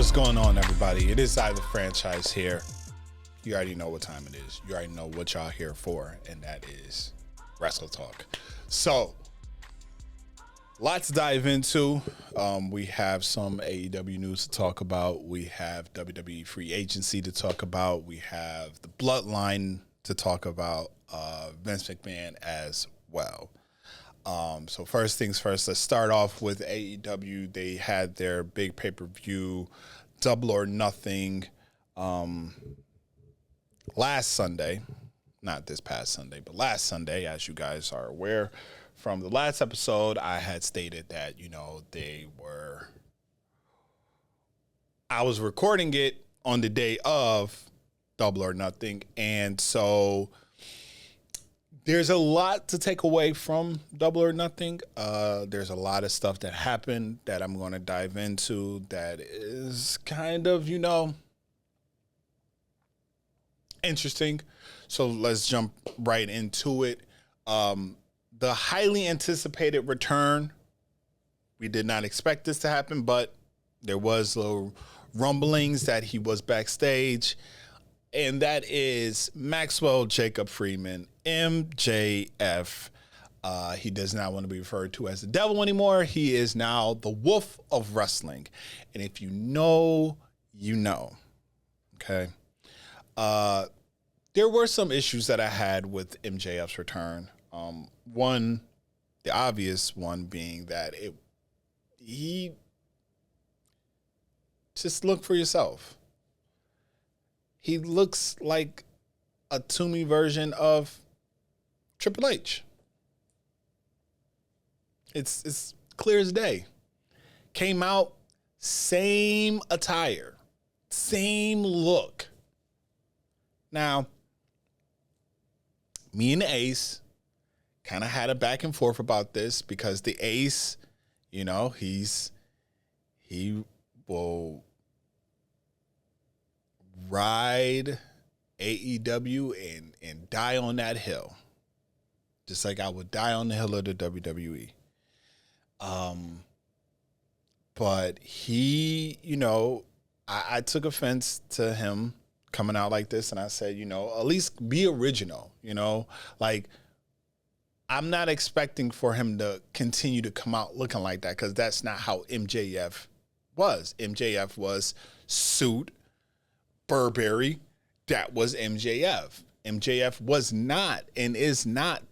What's going on, everybody? It is I, the franchise here. You already know what time it is. You already know what y'all here for, and that is Wrestle Talk. So, lots to dive into. We have some AEW news to talk about. We have WWE free agency to talk about. We have the Bloodline to talk about. Vince McMahon as well. So first things first, let's start off with AEW. They had their big pay-per-view, Double or Nothing, last Sunday. Not this past Sunday, but last Sunday, as you guys are aware. From the last episode, I had stated that, I was recording it on the day of Double or Nothing, and so there's a lot to take away from Double or Nothing. There's a lot of stuff that happened that I'm going to dive into that is kind of, interesting. So let's jump right into it. The highly anticipated return. We did not expect this to happen, but there was little rumblings that he was backstage. And that is Maxwell Jacob Friedman, MJF. He does not want to be referred to as the devil anymore. He is now the Wolf of Wrestling. And if you know, you know. Okay. There were some issues that I had with MJF's return. One, the obvious one being that he just look for yourself. He looks like a Toomey version of Triple H. It's clear as day. Came out, same attire, same look. Now, me and the Ace kind of had a back and forth about this because the Ace, he will ride AEW and die on that hill, just like I would die on the hill of the WWE. But he, I took offense to him coming out like this, and I said, at least be original, like I'm not expecting for him to continue to come out looking like that because that's not how MJF was. MJF was suit, Burberry. That was MJF. MJF was not and is not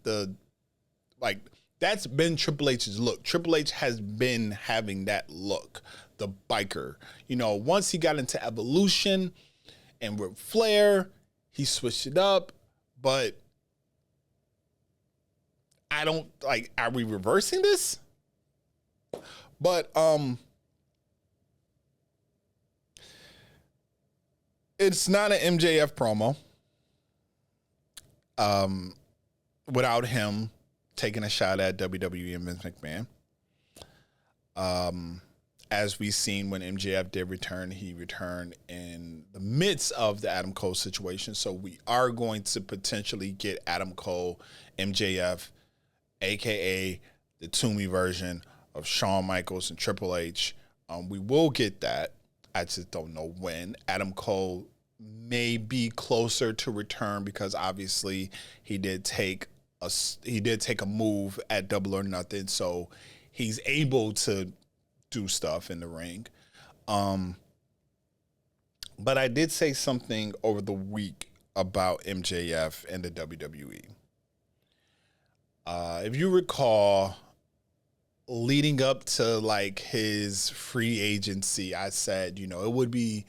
that's been Triple H's look. Triple H has been having that look, the biker. Once he got into Evolution and with Flair, he switched it up, but I don't are we reversing this? But it's not an MJF promo without him taking a shot at WWE and Vince McMahon. As we've seen when MJF did return, he returned in the midst of the Adam Cole situation. So we are going to potentially get Adam Cole, MJF, a.k.a. the Toomey version of Shawn Michaels and Triple H. We will get that. I just don't know when. Adam Cole may be closer to return because obviously he did take a move at Double or Nothing, so he's able to do stuff in the ring. But I did say something over the week about MJF and the WWE. If you recall, leading up to his free agency, I said, it would be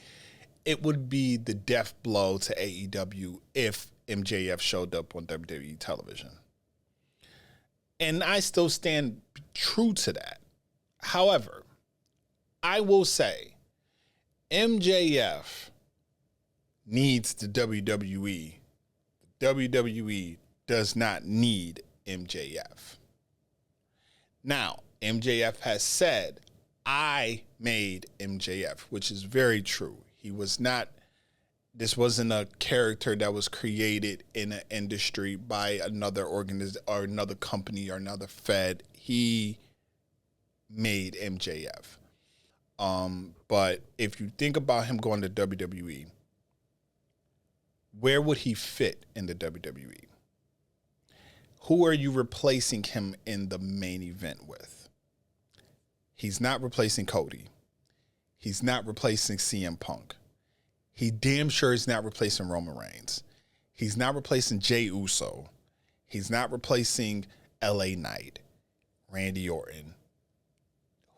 the death blow to AEW if MJF showed up on WWE television. And I still stand true to that. However, I will say MJF needs the WWE. The WWE does not need MJF. Now, MJF has said, I made MJF, which is very true. This wasn't a character that was created in an industry by another organization or another company or another fed. He made MJF. But if you think about him going to WWE, where would he fit in the WWE? Who are you replacing him in the main event with? He's not replacing Cody. He's not replacing CM Punk. He damn sure is not replacing Roman Reigns. He's not replacing Jey Uso. He's not replacing LA Knight, Randy Orton.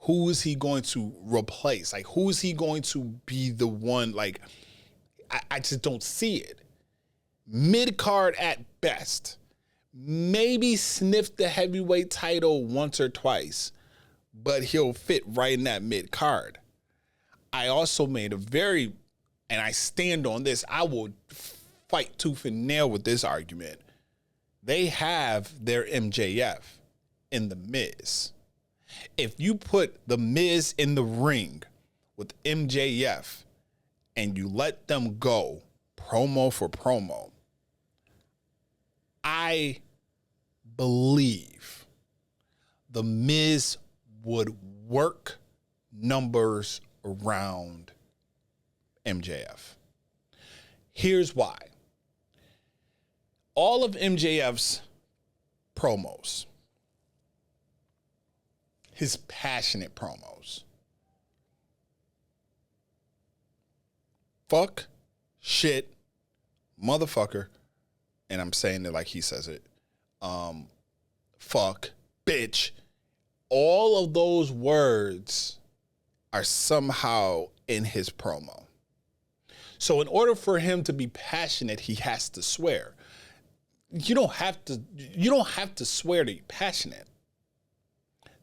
Who is he going to replace? Like, who is he going to be the one? Like, I just don't see it. Mid-card at best. Maybe sniff the heavyweight title once or twice, but he'll fit right in that mid-card. I also made and I stand on this, I will fight tooth and nail with this argument. They have their MJF in The Miz. If you put The Miz in the ring with MJF and you let them go promo for promo, I believe The Miz would work numbers around MJF. Here's why. All of MJF's promos, his passionate promos, fuck, shit, motherfucker, and I'm saying it like he says it, fuck, bitch, all of those words are somehow in his promo. So in order for him to be passionate, he has to swear. You don't have to swear to be passionate.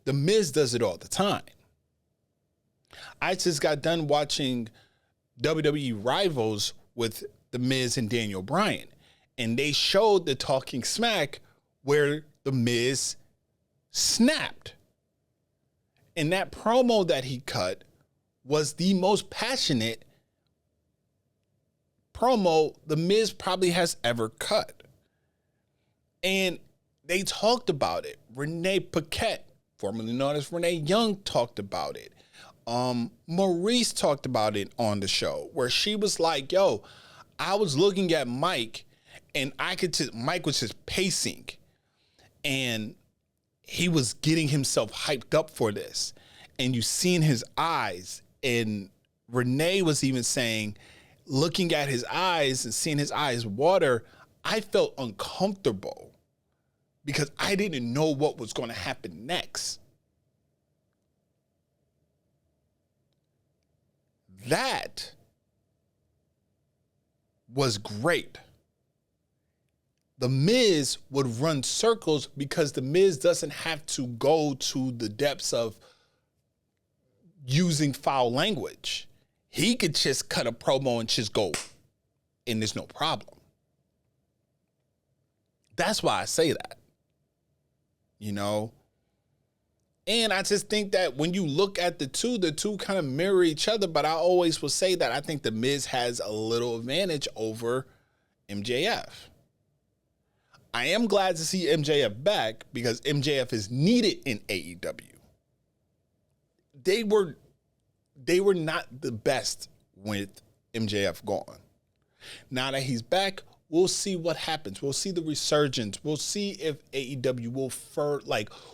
The Miz does it all the time. I just got done watching WWE Rivals with The Miz and Daniel Bryan, and they showed the talking smack where The Miz snapped. And that promo that he cut was the most passionate promo The Miz probably has ever cut. And they talked about it. Renee Paquette, formerly known as Renee Young, talked about it. Maurice talked about it on the show, where she was like, yo, I was looking at Mike and Mike was just pacing and he was getting himself hyped up for this. And you seen his eyes, and Renee was even saying, looking at his eyes and seeing his eyes water, I felt uncomfortable because I didn't know what was going to happen next. That was great. The Miz would run circles because The Miz doesn't have to go to the depths of using foul language. He could just cut a promo and just go, and there's no problem. That's why I say that. You know? And I just think that when you look at the two kind of mirror each other, but I always will say that I think The Miz has a little advantage over MJF. I am glad to see MJF back because MJF is needed in AEW. They were not the best with MJF gone. Now that he's back, we'll see what happens. We'll see the resurgence. We'll see if AEW will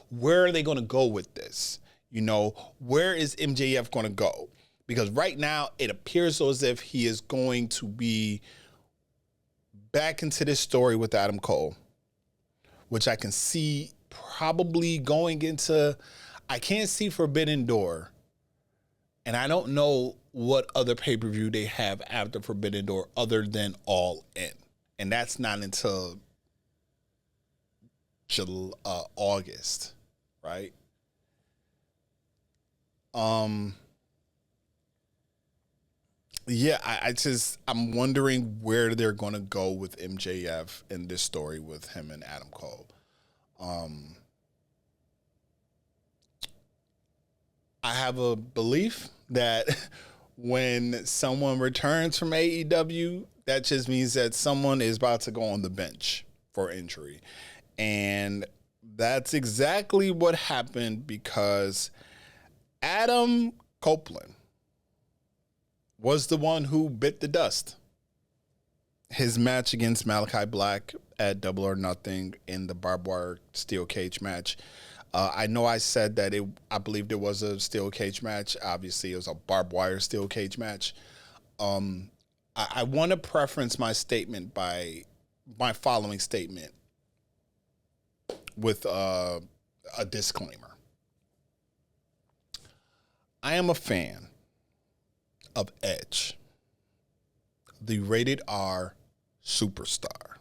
where are they going to go with this? You know, where is MJF going to go? Because right now it appears as if he is going to be back into this story with Adam Cole, which I can see probably going into, I can't see Forbidden Door. And I don't know what other pay-per-view they have after Forbidden Door other than All In. And that's not until August, right? Yeah, I'm wondering where they're going to go with MJF in this story with him and Adam Cole. I have a belief that when someone returns from AEW, that just means that someone is about to go on the bench for injury. And that's exactly what happened because Adam Copeland was the one who bit the dust. His match against Malachi Black at Double or Nothing in the barbed wire steel cage match. I know I said that I believed it was a steel cage match. Obviously, it was a barbed wire steel cage match. I want to preference my statement by my following statement with a disclaimer. I am a fan of Edge, the rated R superstar,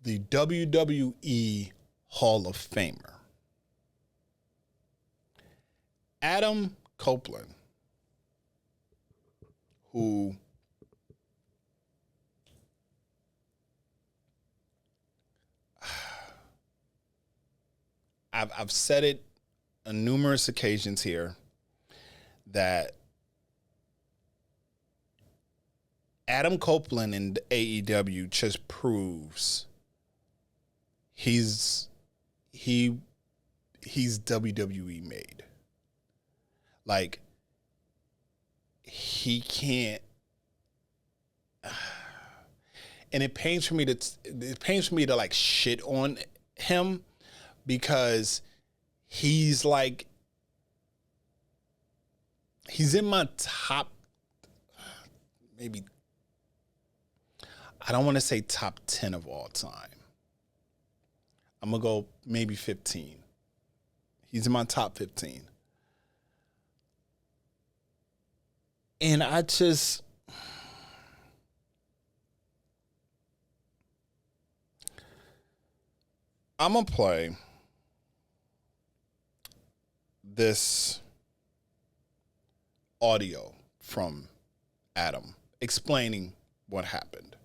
the WWE Hall of Famer, Adam Copeland, who I've said it on numerous occasions here that Adam Copeland in AEW just proves he's WWE made. Like, he can't, and it pains for me to like shit on him, because he's in my top, maybe, I don't want to say top 10 of all time. I'm going to go maybe 15. He's in my top 15. And I'm going to play this audio from Adam explaining what happened.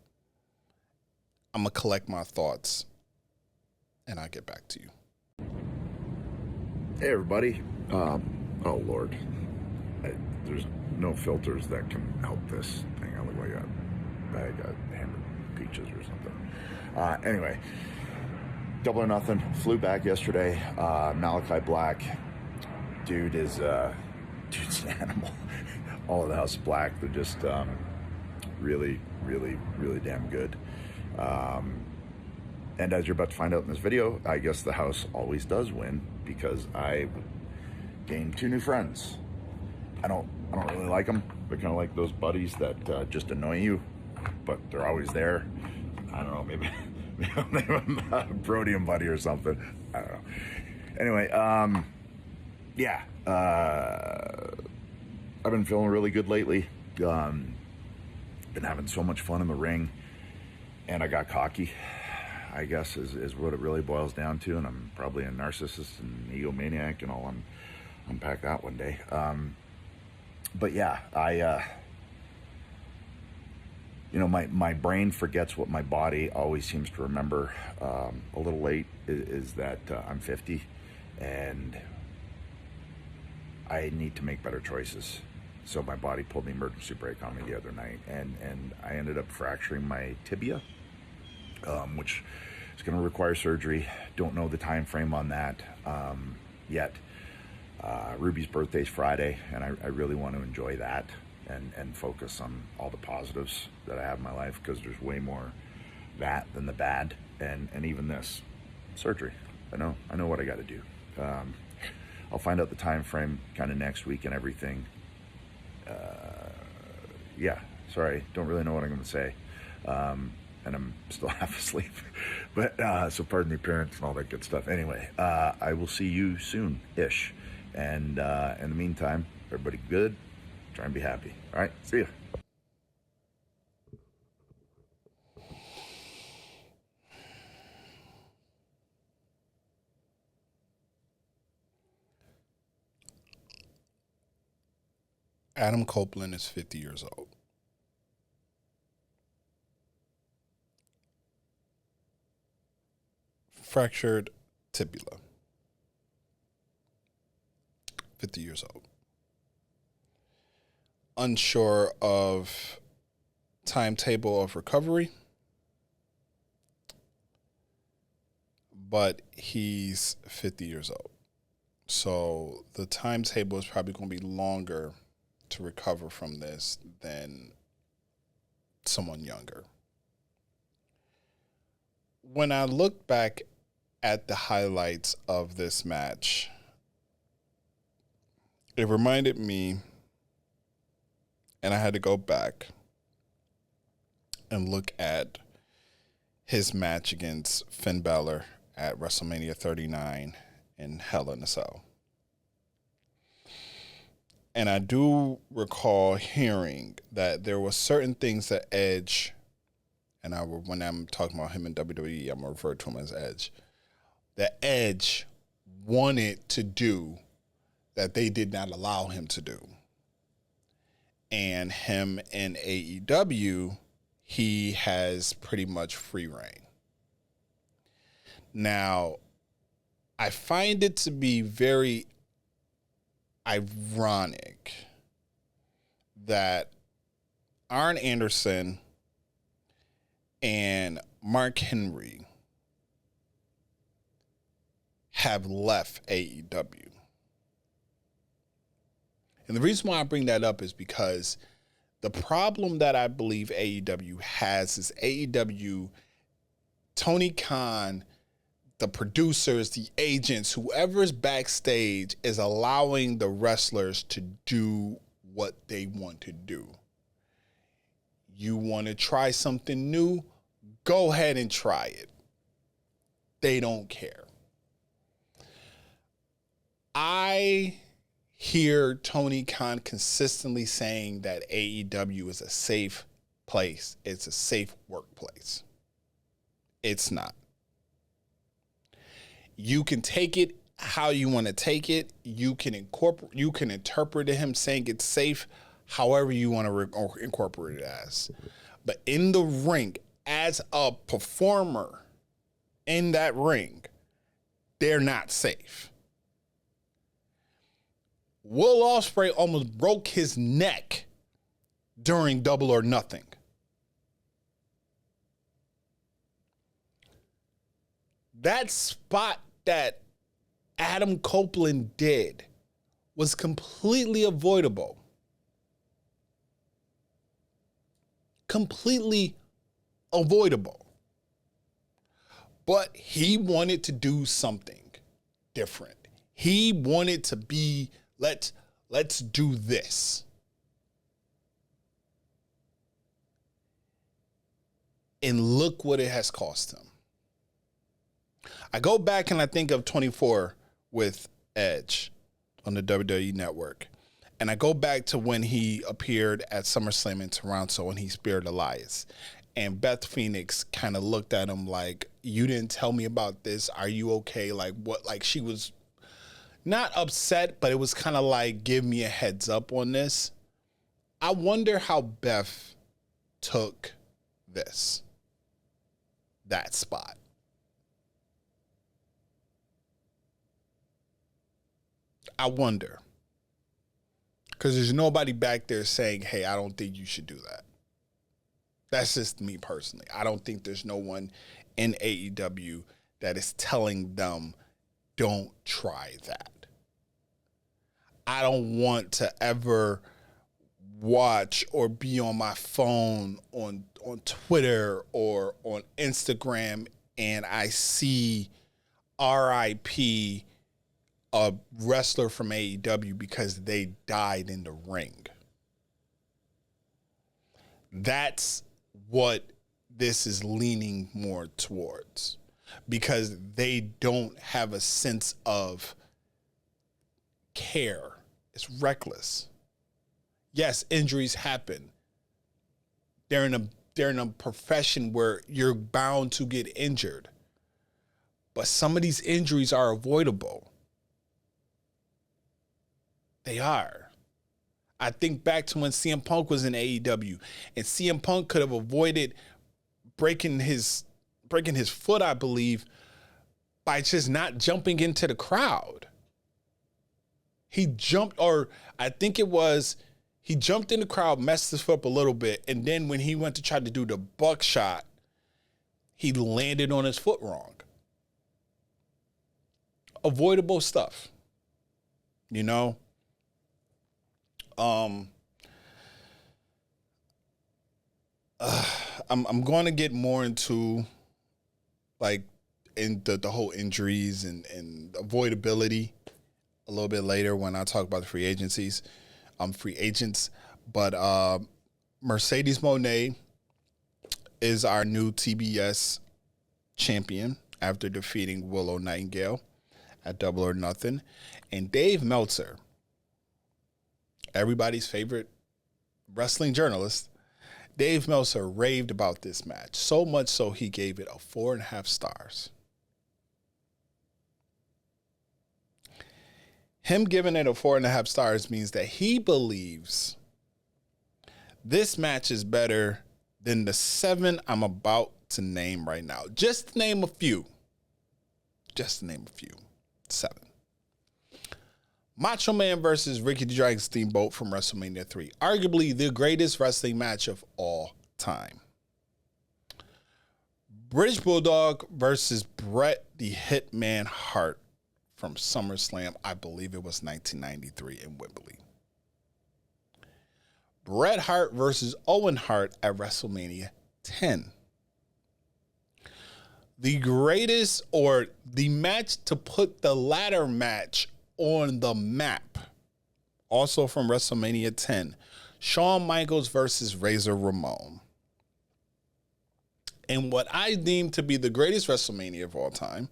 I'm going to collect my thoughts and I'll get back to you. Hey, everybody. Oh, Lord. There's no filters that can help this thing. I look like a bag of hammered peaches or something. Anyway, Double or Nothing. Flew back yesterday. Malachi Black. Dude's an animal. All of the House of Black. They're just really, really, really damn good. And as you're about to find out in this video, I guess the house always does win, because I gained 2 new friends. I don't really like them. They're kind of like those buddies that just annoy you, but they're always there. I don't know, maybe I'll name him Brody and Buddy or something. I don't know. Anyway, yeah. I've been feeling really good lately. Been having so much fun in the ring, and I got cocky, I guess, is what it really boils down to. And I'm probably a narcissist and egomaniac, and I'll unpack that one day. But yeah, my brain forgets what my body always seems to remember. A little late is that I'm 50, and I need to make better choices. So my body pulled the emergency brake on me the other night, and I ended up fracturing my tibia, which is going to require surgery. Don't know the time frame on that yet. Ruby's birthday's Friday, and I really want to enjoy that and focus on all the positives that I have in my life, because there's way more that than the bad, and even this surgery. I know what I got to do. I'll find out the time frame kind of next week and everything. Yeah, sorry, don't really know what I'm going to say. And I'm still half asleep. But so pardon the appearance and all that good stuff. Anyway, I will see you soon-ish. And in the meantime, everybody good. Try and be happy. All right, see ya. Adam Copeland is 50 years old. Fractured tibia. 50 years old. Unsure of timetable of recovery, but he's 50 years old. So the timetable is probably going to be longer to recover from this than someone younger. When I look back at the highlights of this match, it reminded me, and I had to go back and look at his match against Finn Balor at WrestleMania 39 in Hell in a Cell. And I do recall hearing that there were certain things that Edge, and when I'm talking about him in WWE, I'm going to refer to him as Edge, that Edge wanted to do that they did not allow him to do. And him in AEW, he has pretty much free reign. Now, I find it to be very ironic that Arn Anderson and Mark Henry have left AEW. And the reason why I bring that up is because the problem that I believe AEW has is AEW, Tony Khan, the producers, the agents, whoever is backstage is allowing the wrestlers to do what they want to do. You want to try something new? Go ahead and try it. They don't care. I hear Tony Khan consistently saying that AEW is a safe place. It's a safe workplace. It's not. You can take it how you want to take it. You can interpret him saying it's safe however you want to incorporate it as. But in the ring, as a performer in that ring, they're not safe. Will Ospreay almost broke his neck during Double or Nothing. That spot that Adam Copeland did was completely avoidable. Completely avoidable. But he wanted to do something different. He wanted to be, let's do this. And look what it has cost him. I go back and I think of 24 with Edge on the WWE Network. And I go back to when he appeared at SummerSlam in Toronto and he speared Elias. And Beth Phoenix kind of looked at him like, you didn't tell me about this. Are you okay? Like, what? Like, she was not upset, but it was kind of like, give me a heads up on this. I wonder how Beth took that spot. I wonder. Because there's nobody back there saying, hey, I don't think you should do that. That's just me personally. I don't think there's no one in AEW that is telling them, don't try that. I don't want to ever watch or be on my phone on Twitter or on Instagram and I see RIP a wrestler from AEW because they died in the ring. That's what this is leaning more towards, because they don't have a sense of care. It's reckless. Yes, injuries happen. They're in a profession where you're bound to get injured. But some of these injuries are avoidable. They are. I think back to when CM Punk was in AEW, and CM Punk could have avoided breaking his foot, I believe, by just not jumping into the crowd. He jumped, or I think it was, he jumped in the crowd, messed his foot up a little bit, and then when he went to try to do the buckshot, he landed on his foot wrong. Avoidable stuff. You know, I'm going to get more into like in the whole injuries and avoidability a little bit later when I talk about the free agents. But Mercedes Moné is our new TBS champion after defeating Willow Nightingale at Double or Nothing. And Dave Meltzer, everybody's favorite wrestling journalist, Dave Meltzer raved about this match, so much so he gave it a 4.5 stars. Him giving it a 4.5 stars means that he believes this match is better than the 7 I'm about to name right now. Just to name a few. 7. Macho Man versus Ricky the Dragon Steamboat from WrestleMania 3. Arguably the greatest wrestling match of all time. British Bulldog versus Bret the Hitman Hart from SummerSlam. I believe it was 1993 in Wembley. Bret Hart versus Owen Hart at WrestleMania 10. The greatest, or the match to put the ladder match on the map, also from WrestleMania 10, Shawn Michaels versus Razor Ramon. And what I deem to be the greatest WrestleMania of all time,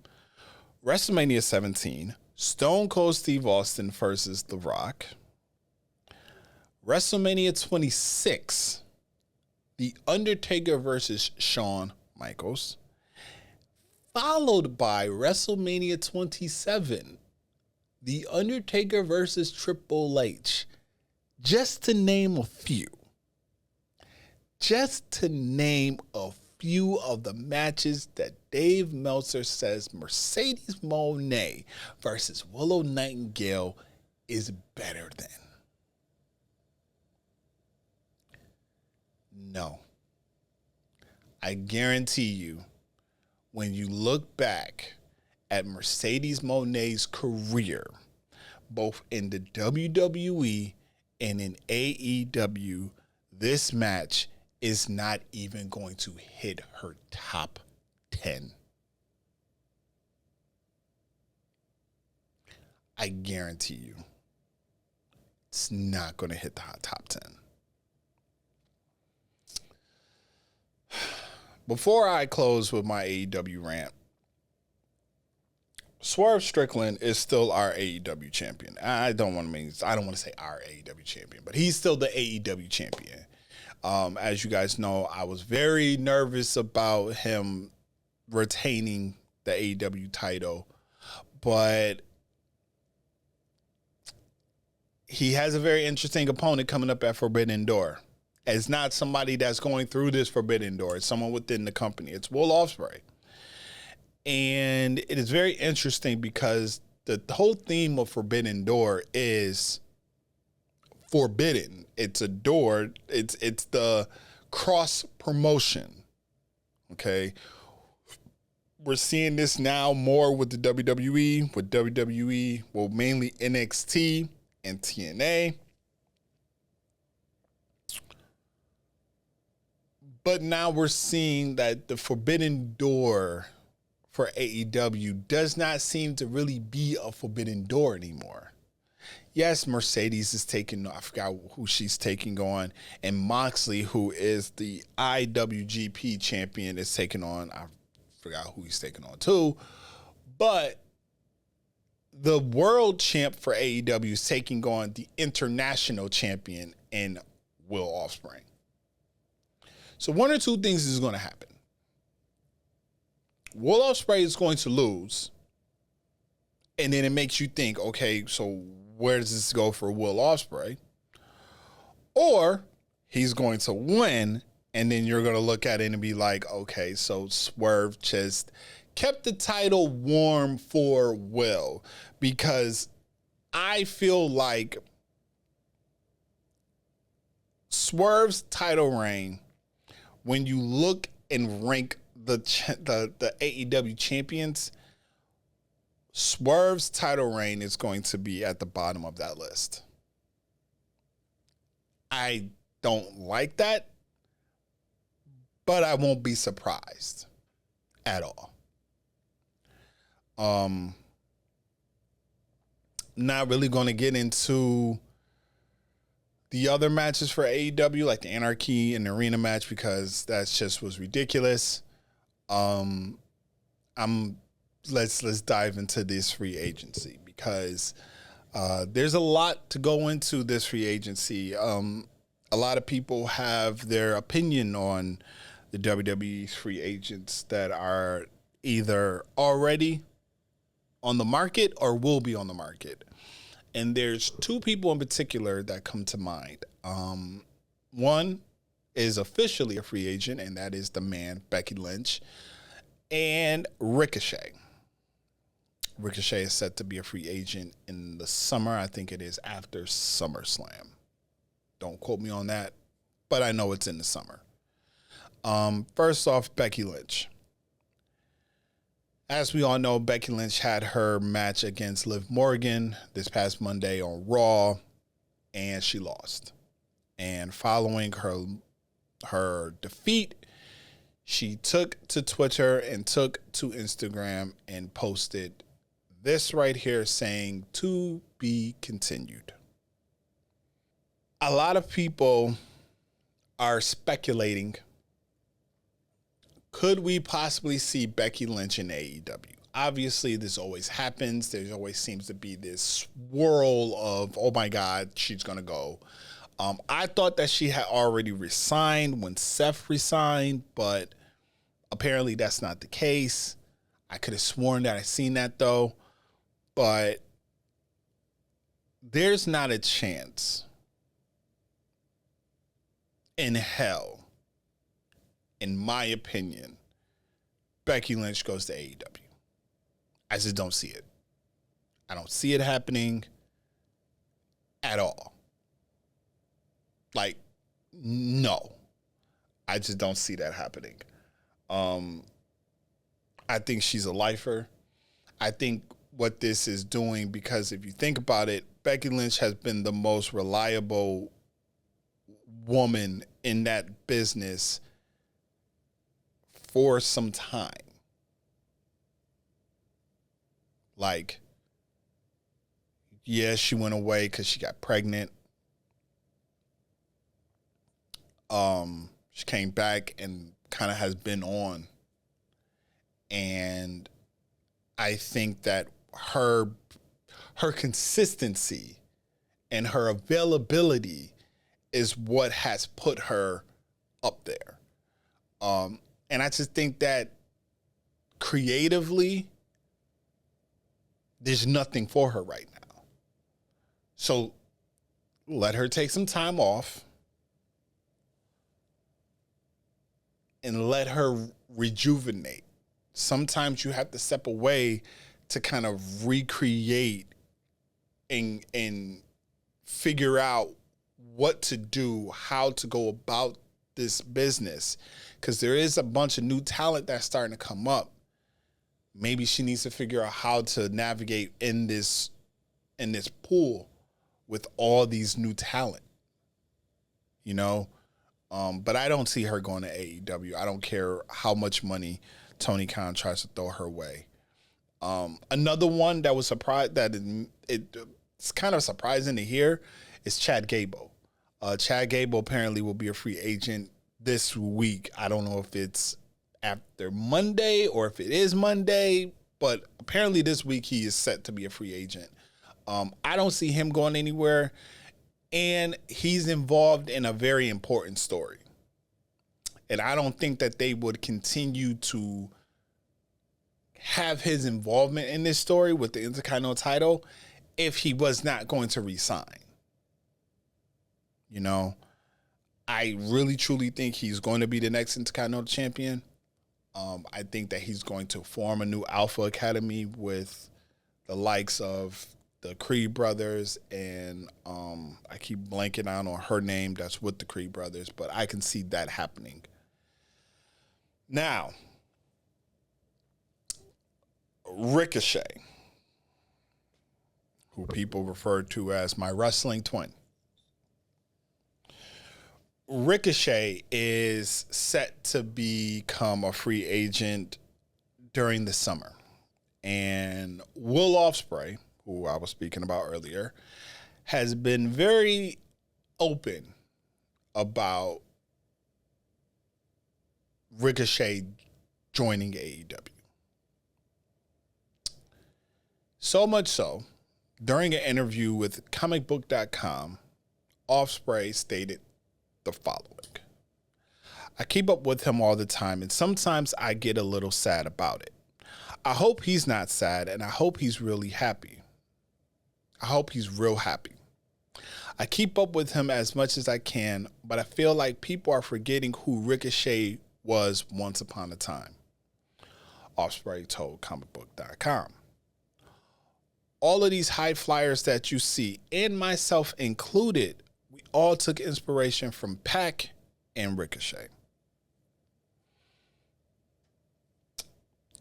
WrestleMania 17, Stone Cold Steve Austin versus The Rock. WrestleMania 26, The Undertaker versus Shawn Michaels. Followed by WrestleMania 27, The Undertaker versus Triple H. Just to name a few. Just to name a few of the matches that Dave Meltzer says Mercedes Moné versus Willow Nightingale is better than. No. I guarantee you, when you look back at Mercedes Moné's career, both in the WWE and in AEW, this match is not even going to hit her top 10. I guarantee you, it's not going to hit the top 10. Before I close with my AEW rant, Swerve Strickland is still our AEW champion. I don't want to say our AEW champion, but he's still the AEW champion. As you guys know, I was very nervous about him retaining the AEW title, but he has a very interesting opponent coming up at Forbidden Door. It's not somebody that's going through this Forbidden Door. It's someone within the company. It's Will Ospreay. And it is very interesting because the whole theme of Forbidden Door is forbidden. It's a door. It's the cross promotion. Okay. We're seeing this now more with the WWE, well, mainly NXT and TNA. But now we're seeing that the Forbidden Door for AEW does not seem to really be a Forbidden Door anymore. Yes, Mercedes is taking, I forgot who she's taking on, and Moxley, who is the IWGP champion, is taking on, I forgot who he's taking on too, but the world champ for AEW is taking on the international champion in Will Ospreay. So one or two things is going to happen. Will Ospreay is going to lose, and then it makes you think, okay, so where does this go for Will Ospreay? Or he's going to win, and then you're going to look at it and be like, okay, so Swerve just kept the title warm for Will, because I feel like Swerve's title reign, when you look and rank the AEW champions, Swerve's title reign is going to be at the bottom of that list. I don't like that, but I won't be surprised at all. Not really going to get into the other matches for AEW, like the Anarchy and the Arena match, because that just was ridiculous. Let's dive into this free agency, because there's a lot to go into this free agency. A lot of people have their opinion on the WWE's free agents that are either already on the market or will be on the market. And there's two people in particular that come to mind. One is officially a free agent, and that is the man, Becky Lynch, and Ricochet. Ricochet is set to be a free agent in the summer. I think it is after SummerSlam. Don't quote me on that, but I know it's in the summer. First off, Becky Lynch. As we all know, Becky Lynch had her match against Liv Morgan this past Monday on Raw, and she lost. And following her defeat, she took to Twitter and took to Instagram and posted this right here saying, "To be continued." A lot of people are speculating, could we possibly see Becky Lynch in AEW? Obviously, this always happens. There always seems to be this swirl of, oh my God, she's going to go. I thought that she had already resigned when Seth resigned, but apparently that's not the case. I could have sworn that I seen that though. But there's not a chance in hell, in my opinion, Becky Lynch goes to AEW. I just don't see it. I don't see it happening at all. Like, no. I just don't see that happening. I think she's a lifer. I think what this is doing, because if you think about it, Becky Lynch has been the most reliable woman in that business for some time. Like, yeah, she went away because she got pregnant. She came back and kind of has been on. And I think that her consistency and her availability is what has put her up there. And I just think that creatively, there's nothing for her right now. So let her take some time off and let her rejuvenate. Sometimes you have to step away to kind of recreate and figure out what to do, how to go about this business. Because there is a bunch of new talent that's starting to come up. Maybe she needs to figure out how to navigate in this pool with all these new talent, you know? But I don't see her going to AEW. I don't care how much money Tony Khan tries to throw her way. Another one that was surprised that it's kind of surprising to hear is Chad Gable. Chad Gable apparently will be a free agent this week. I don't know if it's after Monday or if it is Monday, but apparently this week he is set to be a free agent. I don't see him going anywhere, and he's involved in a very important story. And I don't think that they would continue to have his involvement in this story with the Intercontinental title if he was not going to resign. You know, I really truly think he's going to be the next Intercontinental champion. I think that he's going to form a new Alpha Academy with the likes of the Creed brothers, and I keep blanking out on her name that's with the Creed brothers, but I can see that happening. Now, Ricochet. who people refer to as my wrestling twin. Ricochet is set to become a free agent during the summer. And Will Ospreay, who I was speaking about earlier, has been very open about Ricochet joining AEW. So much so, during an interview with comicbook.com, Ospreay stated the following. I keep up with him all the time, and sometimes I get a little sad about it. I hope he's not sad, and I hope he's really happy. I hope he's real happy. I keep up with him as much as I can, but I feel like people are forgetting who Ricochet was once upon a time. Ospreay told comicbook.com. All of these high flyers that you see, and myself included, we all took inspiration from Pac and Ricochet.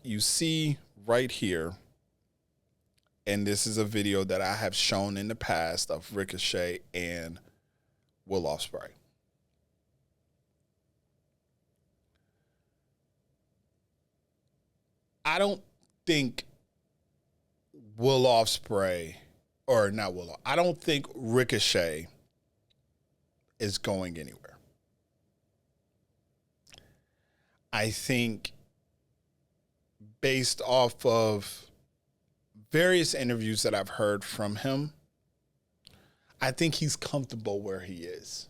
You see right here, and this is a video that I have shown in the past of Ricochet and Will Ospreay. I don't think Will Ospreay, or not Will, I don't think Ricochet is going anywhere. I think based off of various interviews that I've heard from him, I think he's comfortable where he is.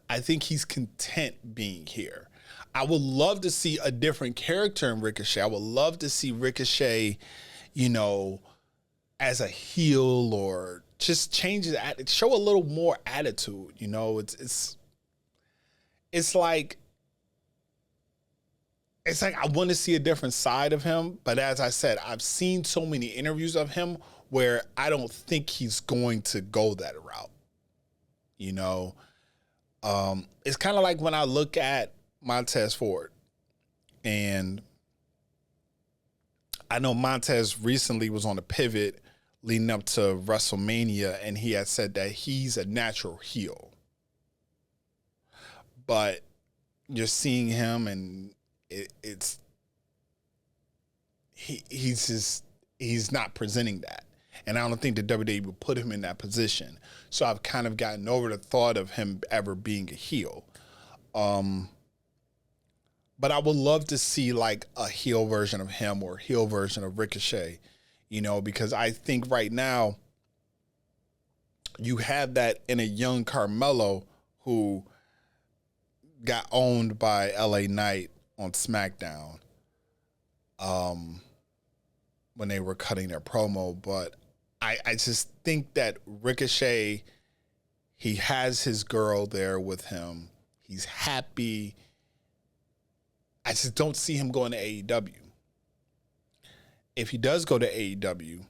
I think he's content being here. I would love to see a different character in Ricochet. I would love to see Ricochet, you know, as a heel, or just change his attitude, show a little more attitude. You know, it's like I want to see a different side of him. But as I said, I've seen so many interviews of him where I don't think he's going to go that route. You know, it's kind of like when I look at Montez Ford, and I know Montez recently was on a pivot leading up to WrestleMania, and he had said that he's a natural heel. But you're seeing him, and he's not presenting that. And I don't think the WWE would put him in that position. So I've kind of gotten over the thought of him ever being a heel. But I would love to see like a heel version of him or a heel version of Ricochet, you know, because I think right now you have that in a young Carmelo who got owned by LA Knight on SmackDown when they were cutting their promo. But I just think that Ricochet, he has his girl there with him. He's happy. I just don't see him going to AEW. If he does go to AEW,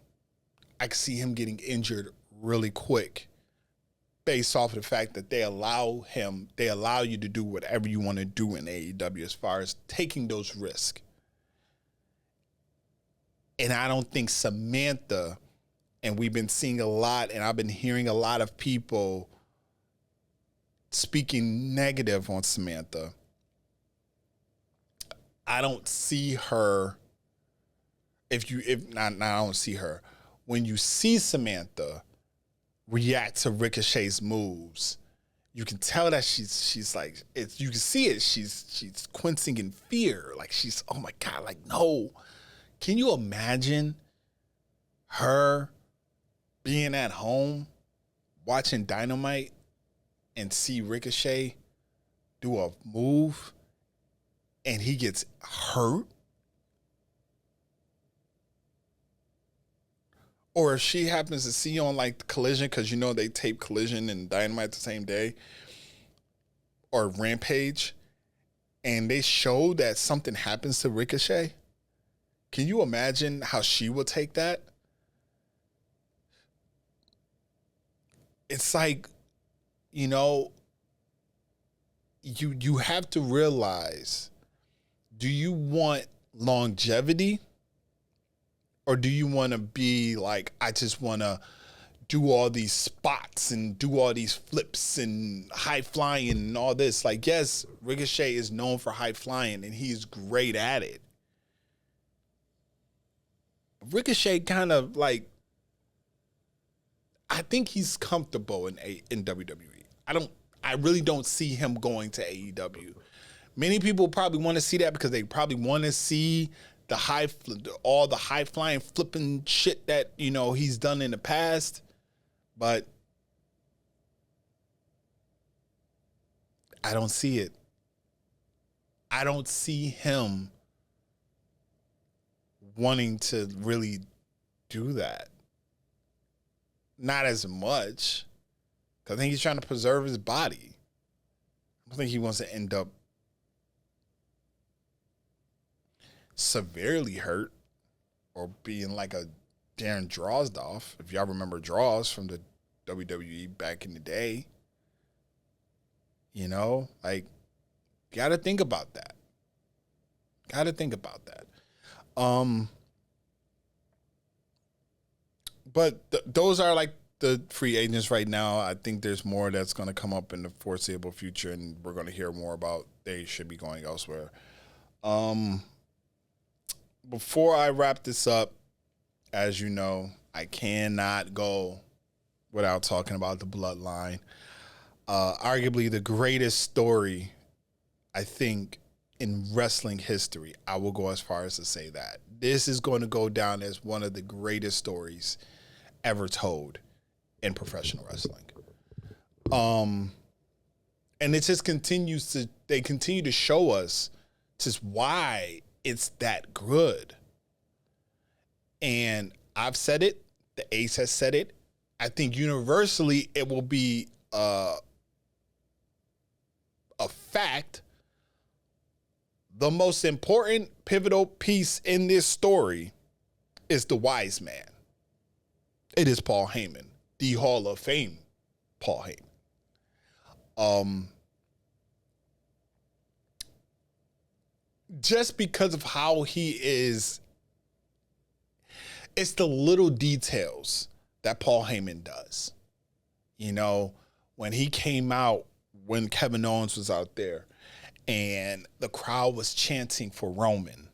I can see him getting injured really quick based off of the fact that they allow you to do whatever you want to do in AEW as far as taking those risks. And I don't think Samantha, and we've been seeing a lot, and I've been hearing a lot of people speaking negative on Samantha. I don't see her. I don't see her. When you see Samantha react to Ricochet's moves, you can tell that she's like, you can see it. She's quenching in fear. Like she's, oh my God, like no. Can you imagine her being at home watching Dynamite and see Ricochet do a move and he gets hurt? Or if she happens to see on like Collision, because you know they tape Collision and Dynamite the same day, or Rampage, and they show that something happens to Ricochet, can you imagine how she would take that? It's like, you know, you have to realize, do you want longevity Or do you want to be like, I just want to do all these spots and do all these flips and high flying and all this? Like, yes, Ricochet is known for high flying and he's great at it. Ricochet kind of like, I think he's comfortable in WWE. I really don't see him going to AEW. Many people probably want to see that because they probably want to see all the high flying flipping shit that, you know, he's done in the past. But I don't see it. I don't see him wanting to really do that. Not as much. Because I think he's trying to preserve his body. I don't think he wants to end up severely hurt or being like a Darren Drozdov. If y'all remember Droz from the WWE back in the day. You know, like, gotta think about that. But those are like the free agents right now. I think there's more that's going to come up in the foreseeable future, and we're going to hear more about. They should be going elsewhere. Before I wrap this up, as you know, I cannot go without talking about the Bloodline. Arguably the greatest story, I think, in wrestling history. I will go as far as to say that. This is going to go down as one of the greatest stories ever told in professional wrestling. And it just they continue to show us just why it's that good. And I've said it, the Ace has said it. I think universally it will be a fact. The most important pivotal piece in this story is the wise man. It is Paul Heyman, the Hall of Fame Paul Heyman. Just because of how he is, it's the little details that Paul Heyman does. You know, when he came out, when Kevin Owens was out there, and the crowd was chanting for Roman,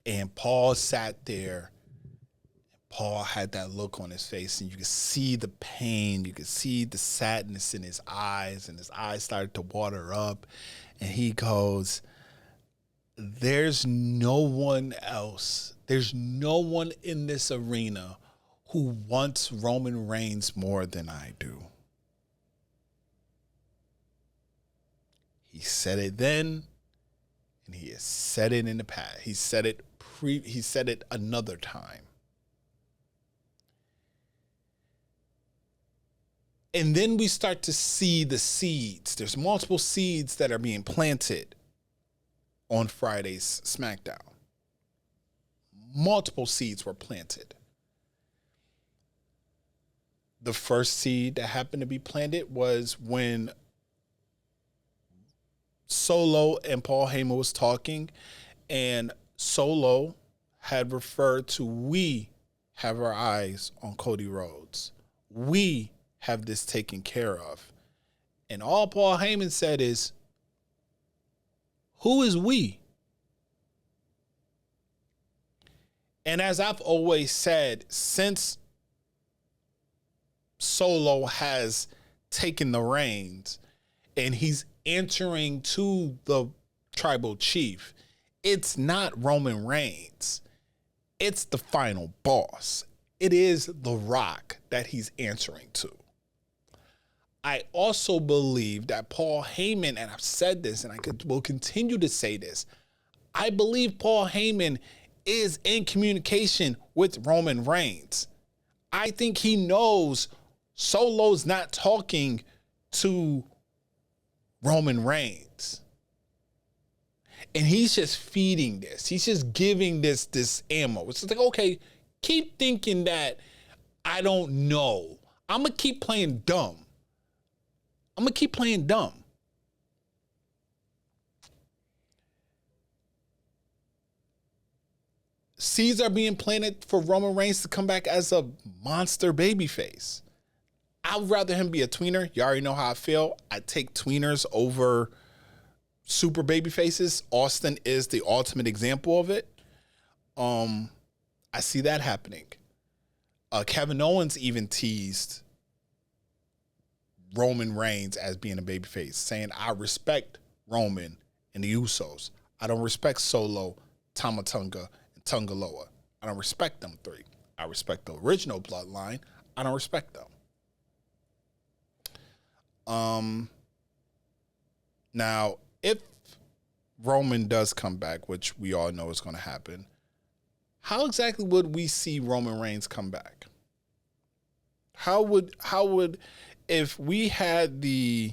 and Paul sat there. Paul had that look on his face, and you could see the pain. You could see the sadness in his eyes, and his eyes started to water up. And he goes, there's no one else. There's no one in this arena who wants Roman Reigns more than I do. He said it then, and he has said it in the past. He said it another time. And then we start to see the seeds. There's multiple seeds that are being planted on Friday's SmackDown. Multiple seeds were planted. The first seed that happened to be planted was when Solo and Paul Heyman was talking, and Solo had referred to, we have our eyes on Cody Rhodes. We have this taken care of. And all Paul Heyman said is, who is we? And as I've always said, since Solo has taken the reins and he's answering to the tribal chief, it's not Roman Reigns. It's the final boss. It is The Rock that he's answering to. I also believe that Paul Heyman, and I've said this and will continue to say this, I believe Paul Heyman is in communication with Roman Reigns. I think he knows Solo's not talking to Roman Reigns. And he's just feeding this. He's just giving this ammo. It's like, okay, keep thinking that I don't know. I'm going to keep playing dumb. seeds are being planted for Roman Reigns to come back as a monster babyface. I would rather him be a tweener. You already know how I feel. I take tweeners over super babyfaces. Austin is the ultimate example of it. I see that happening. Kevin Owens even teased Roman Reigns as being a babyface, saying, I respect Roman and the Usos. I don't respect Solo, Tama Tonga, and Tonga Loa. I don't respect them three. I respect the original Bloodline. I don't respect them. Now, if Roman does come back, which we all know is going to happen, how exactly would we see Roman Reigns come back? How would if we had the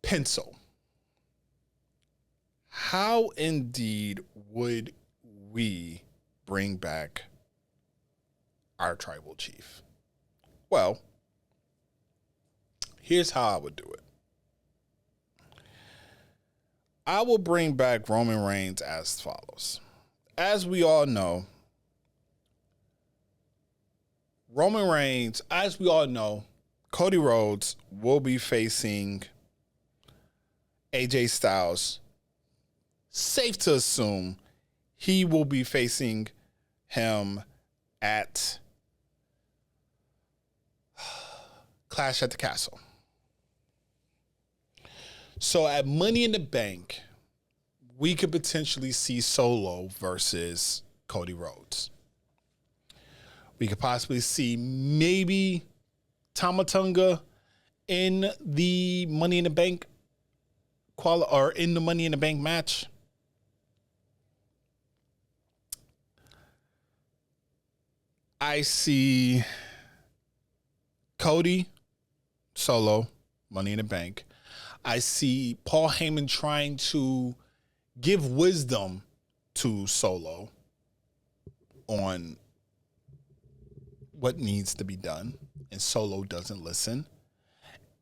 pencil, how indeed would we bring back our tribal chief? Well, here's how I would do it. I will bring back Roman Reigns as follows. As we all know, Cody Rhodes will be facing AJ Styles. Safe to assume he will be facing him at Clash at the Castle. So at Money in the Bank, we could potentially see Solo versus Cody Rhodes. We could possibly see maybe Tama Tonga in the Money in the Bank in the Money in the Bank match. I see Cody, Solo, Money in the Bank. I see Paul Heyman trying to give wisdom to Solo on what needs to be done, and Solo doesn't listen.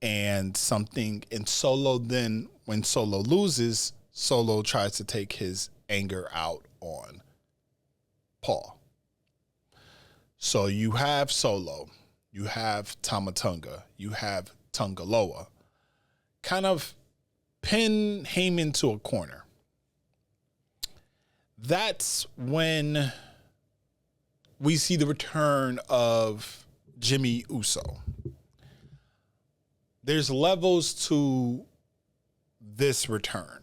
And Solo then, when Solo loses, Solo tries to take his anger out on Paul. So you have Solo, you have Tama Tonga, you have Tonga Loa, kind of pin Heyman to a corner. That's when we see the return of Jimmy Uso. There's levels to this return,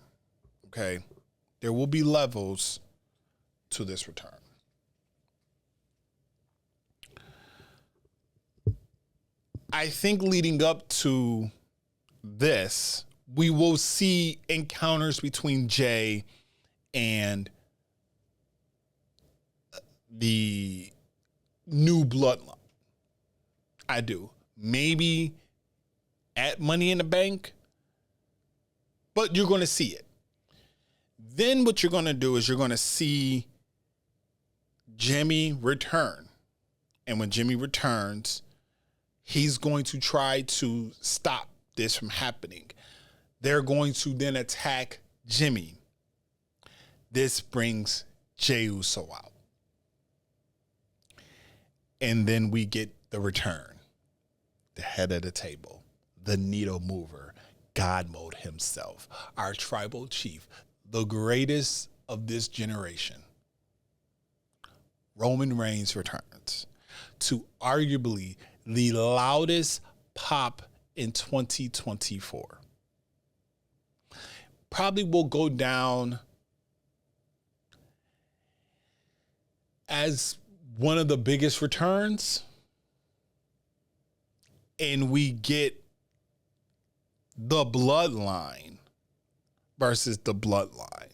okay? There will be levels to this return. I think leading up to this, we will see encounters between Jay and the new Bloodline. I do. Maybe at Money in the Bank, but you're going to see it. Then what you're going to do is you're going to see Jimmy return. And when Jimmy returns, he's going to try to stop this from happening. They're going to then attack Jimmy. This brings Jey Uso out. And then we get the return. The head of the table. The needle mover. God mode himself. Our tribal chief. The greatest of this generation. Roman Reigns returns to arguably the loudest pop in 2024. Probably will go down as one of the biggest returns. And we get the Bloodline versus the Bloodline.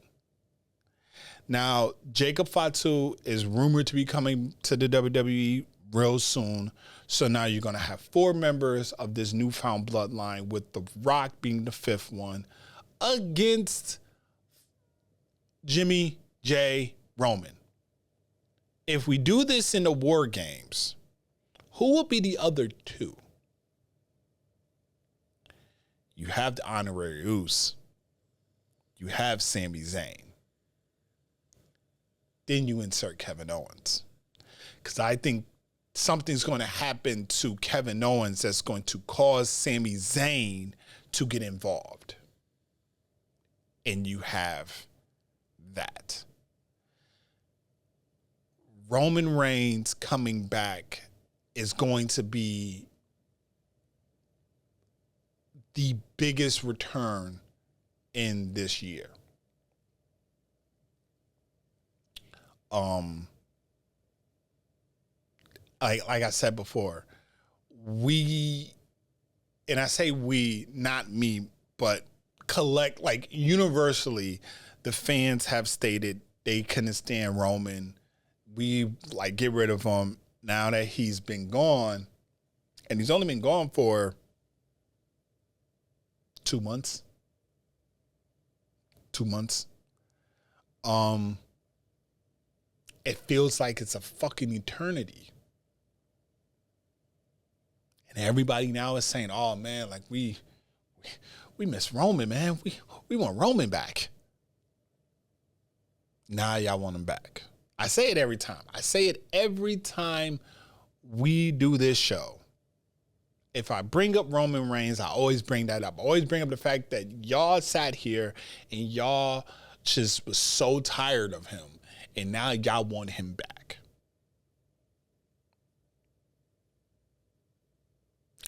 Now, Jacob Fatu is rumored to be coming to the WWE real soon. So now you're going to have 4 members of this newfound Bloodline, with The Rock being the 5th one, against Jimmy, Jay, Roman. If we do this in the War Games, who will be the other 2? You have the Honorary Uce. You have Sami Zayn. then you insert Kevin Owens. Because I think something's going to happen to Kevin Owens that's going to cause Sami Zayn to get involved. And you have that. Roman Reigns coming back is going to be the biggest return in this year. Like I said before, and I say we, not me, but universally, the fans have stated they couldn't stand Roman. We get rid of him now that he's been gone, and he's only been gone for 2 months. 2 months. It feels like it's a fucking eternity. And everybody now is saying, "Oh man, we miss Roman, man. We want Roman back." Now y'all want him back. I say it every time. I say it every time we do this show. If I bring up Roman Reigns, I always bring that up. I always bring up the fact that y'all sat here and y'all just was so tired of him. And now y'all want him back.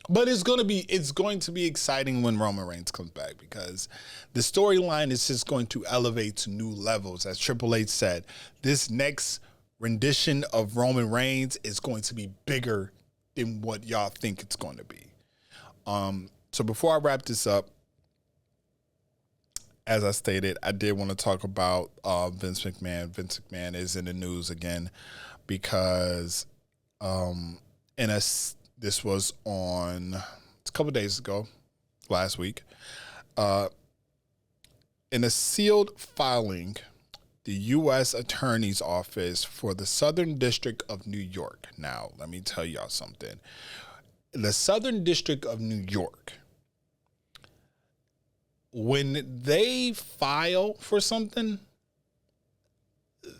But it's going to be exciting when Roman Reigns comes back, because the storyline is just going to elevate to new levels. As Triple H said, this next rendition of Roman Reigns is going to be bigger than what y'all think it's going to be. So before I wrap this up, as I stated, I did want to talk about Vince McMahon. Vince McMahon is in the news again because this was on a couple of days ago, last week. In a sealed filing, the U.S. Attorney's Office for the Southern District of New York. Now, let me tell y'all something. The Southern District of New York, when they file for something,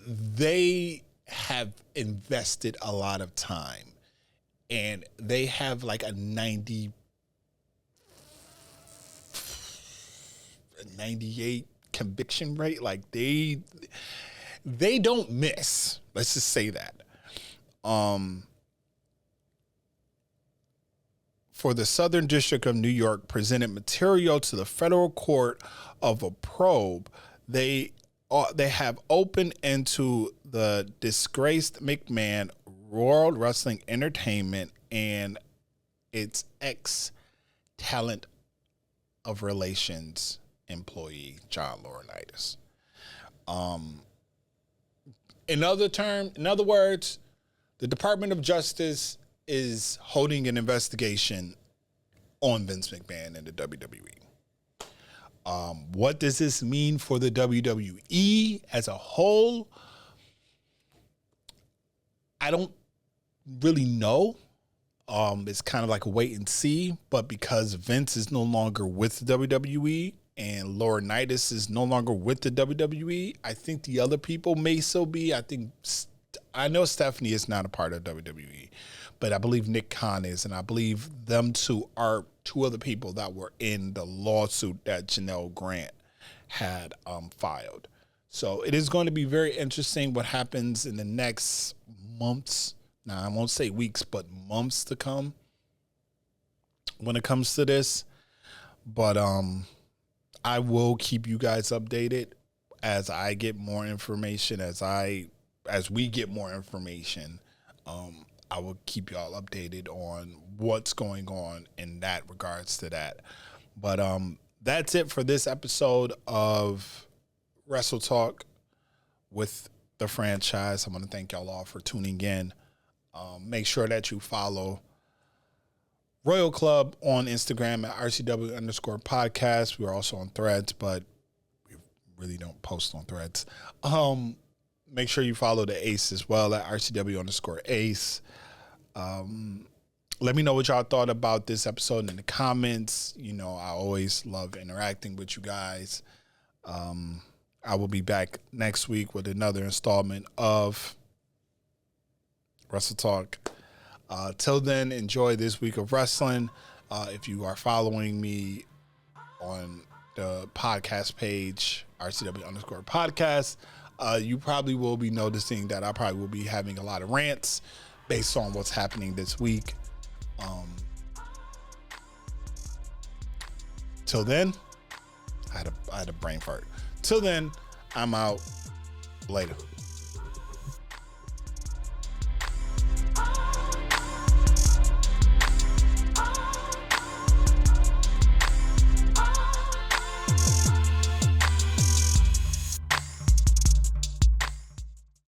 they have invested a lot of time. And they have like a 98 conviction rate. Like they don't miss. Let's just say that. For the Southern District of New York, presented material to the federal court of a probe. They have opened into the disgraced McMahon World Wrestling Entertainment and its ex-talent of relations employee, John Laurinaitis. In other words, the Department of Justice is holding an investigation on Vince McMahon and the WWE. What does this mean for the WWE as a whole? I don't really know. It's kind of like a wait and see, but because Vince is no longer with the WWE and Laurinaitis is no longer with the WWE, I think the other people may still be. I know Stephanie is not a part of WWE, but I believe Nick Khan is, and I believe them two are two other people that were in the lawsuit that Janelle Grant had filed. So it is going to be very interesting what happens in the next months. Now, I won't say weeks, but months to come when it comes to this. But I will keep you guys updated as I get more information, as we get more information. I will keep y'all updated on what's going on in that regards to that. But that's it for this episode of Wrestle Talk with the franchise. I want to thank y'all all for tuning in. Make sure that you follow Royal Club on Instagram at RCW_podcast. We're also on Threads, but we really don't post on Threads. Make sure you follow the Ace as well at RCW_Ace. Let me know what y'all thought about this episode in the comments. You know, I always love interacting with you guys. I will be back next week with another installment of Wrestle Talk. Till then, enjoy this week of wrestling. If you are following me on the podcast page, RCW_podcast, you probably will be noticing that I probably will be having a lot of rants based on what's happening this week. Till then, I had a brain fart. Till then, I'm out. Later.